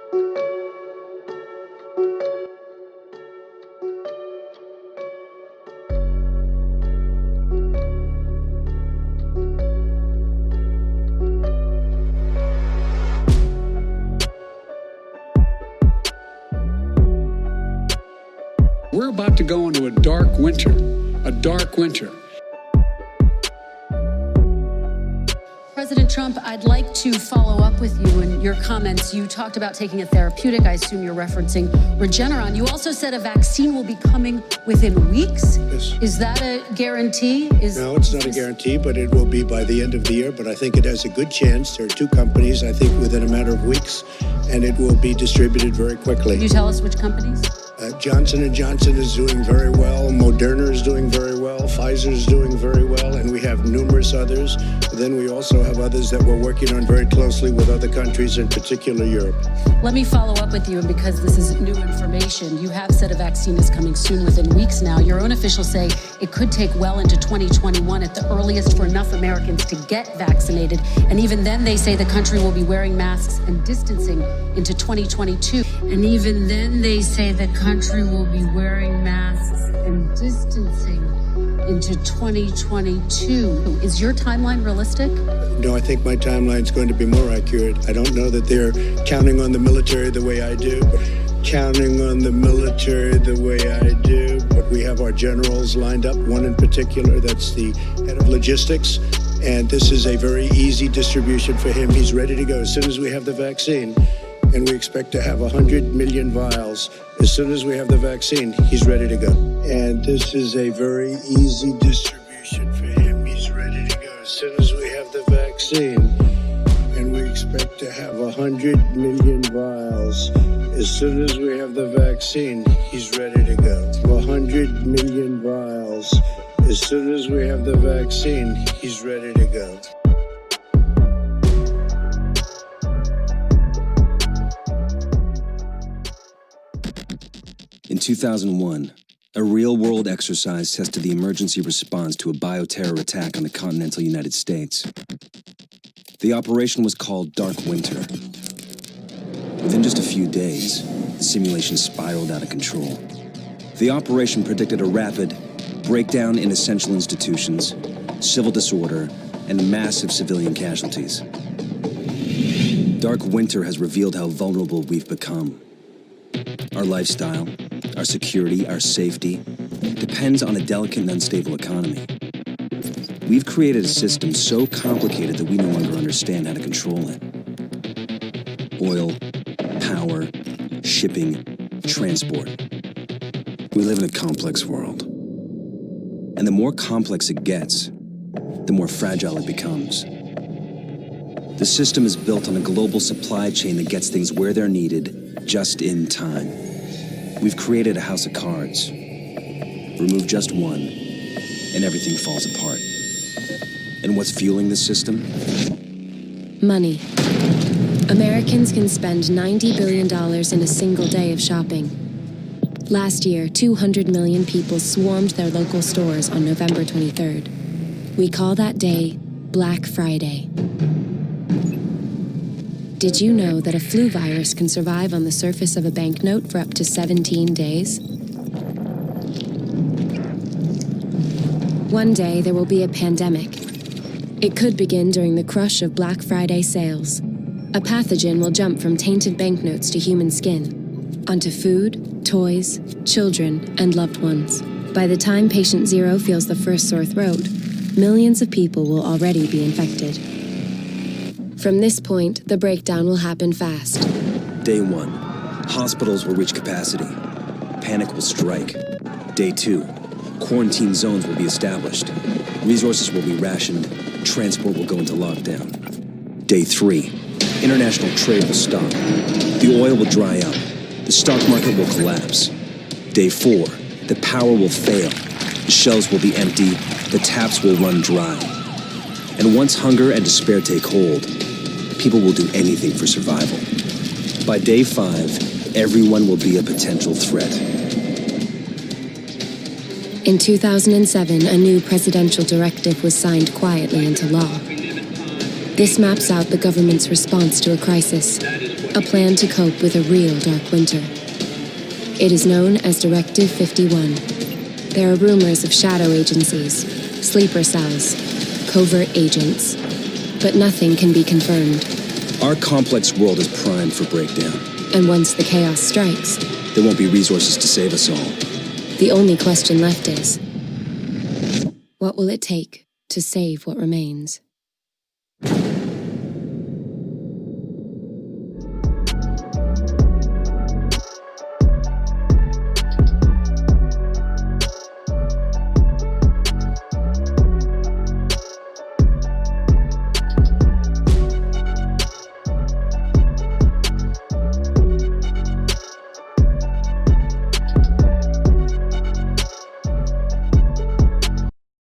We're about to go into a dark winter, President Trump, I'd like to follow up with you in your comments. You talked about taking a therapeutic. I assume you're referencing Regeneron. You also said a vaccine will be coming within weeks. Yes. Is that a guarantee? No, it's not a guarantee, but it will be by the end of the year. But I think it has a good chance. There are two companies, I think, within a matter of weeks, and it will be distributed very quickly. Can you tell us which companies? Johnson & Johnson is doing very well. Moderna is doing very well. Pfizer is doing very well. And we have numerous others. But then we also have others that we're working on very closely with other countries, in particular Europe. Let me follow up with you, and because this is new information, you have said a vaccine is coming soon, within weeks now. Your own officials say it could take well into 2021 at the earliest for enough Americans to get vaccinated. And even then, they say the country will be wearing masks and distancing into 2022. And even then, they say the country will be wearing masks and distancing into 2022. Is your timeline realistic? No, I think my timeline's going to be more accurate. I don't know that they're counting on the military the way I do, but but we have our generals lined up, one in particular that's the head of logistics, and this is a very easy distribution for him. He's ready to go as soon as we have the vaccine, and we expect to have 100 million vials. As soon as we have the vaccine, he's ready to go. And this is a very easy distribution for him. He's ready to go as soon as we have the vaccine, and we expect to have 100 million vials. As soon as we have the vaccine, he's ready to go. 100 million vials. As soon as we have the vaccine, he's ready to go. In 2001, a real-world exercise tested the emergency response to a bioterror attack on the continental United States. The operation was called Dark Winter. Within just a few days, the simulation spiraled out of control. The operation predicted a rapid breakdown in essential institutions, civil disorder, and massive civilian casualties. Dark Winter has revealed how vulnerable we've become. Our lifestyle, our security, our safety depends on a delicate and unstable economy. We've created a system so complicated that we no longer understand how to control it. Oil, power, shipping, transport. We live in a complex world. And the more complex it gets, the more fragile it becomes. The system is built on a global supply chain that gets things where they're needed, just in time. We've created a house of cards. Remove just one, and everything falls apart. And what's fueling this system? Money. Americans can spend $90 billion in a single day of shopping. Last year, 200 million people swarmed their local stores on November 23rd. We call that day Black Friday. Did you know that a flu virus can survive on the surface of a banknote for up to 17 days? One day, there will be a pandemic. It could begin during the crush of Black Friday sales. A pathogen will jump from tainted banknotes to human skin, onto food, toys, children, and loved ones. By the time patient zero feels the first sore throat, millions of people will already be infected. From this point, the breakdown will happen fast. Day 1, hospitals will reach capacity. Panic will strike. Day 2, quarantine zones will be established. Resources will be rationed. Transport will go into lockdown. Day 3, international trade will stop. The oil will dry up. The stock market will collapse. Day 4, the power will fail. The shelves will be empty. The taps will run dry. And once hunger and despair take hold, people will do anything for survival. By day 5, everyone will be a potential threat. In 2007, a new presidential directive was signed quietly into law. This maps out the government's response to a crisis, a plan to cope with a real dark winter. It is known as Directive 51. There are rumors of shadow agencies, sleeper cells, covert agents, but nothing can be confirmed. Our complex world is primed for breakdown. And once the chaos strikes, There won't be resources to save us all. the only question left is, what will it take to save what remains?